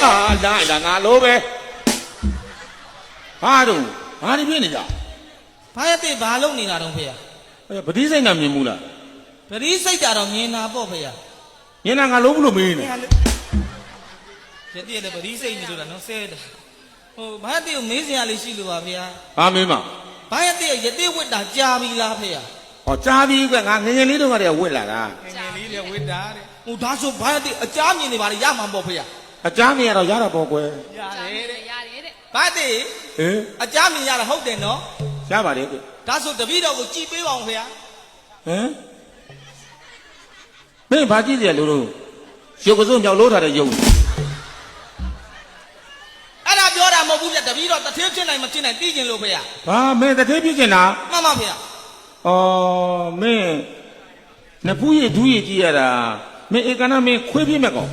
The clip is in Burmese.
လာငါလိုပဲဘာတို့ဘာဒီဖြစ်နေကြ ဘာရတဲ့ဘာလုံးနေတာတော့ဖေရ ပတိစိတ်နာမြင်ဘူးလား ပရိစိတ်ကြတော့မြင်တာပေါ့ဖေရ မြင်တာငါလုံးဘူးလို့မင်းနေ ရတဲ့လေပရိစိတ်နေလို့လားနော်ဆဲတာဟိုဘာရတဲ့ကိုမေးစရာလေးရှိလို့ပါဖေရ ဘာမင်းမ ဘာရတဲ့ရတဲ့ဝတ်တာကြာပြီလားဖေရ ဟောကြားပြီးကငါငငယ်လေးတုန်းကတည်းကဝစ်လာတာ ငယ်ငယ်လေးလေဝတ်တာတဲ့ဟိုဒါဆိုဘာရတဲ့အကြားမြင်နေပါလေရမှာပေါ့ဖေရ အကြားမြင်ရတော့ရတာပေါ့ကွယ် ရတယ်တဲ့ ရတယ်တဲ့ ဘာတဲ့ ဟင် အကြားမြင်ရတာဟုတ်တယ်နော် ရပါတယ်ကွ ဒါဆိုတပည့်တော်ကိုကြည်ပေးပါအောင်ဖေရ ဟမ်မင်းဘာကြည့်ကြလို့ရုပ်ကစုံမြောက်လို့ထားတဲ့ရုပ် အဲ့ဒါပြောတာမဟုတ်ဘူးပြတပည့်တော်တထေးဖြစ်နိုင်မဖြစ်နိုင်သိကျင်လို့ဖေရ ဘာမင်းတထေးပြစ်နေတာ မှန်ပါဖေရ ဩမင်းနဖူးရည်ဒူးရည်ကြည့်ရတာမင်းဧကနာမင်းခွေးပြစ်မဲ့ကောင်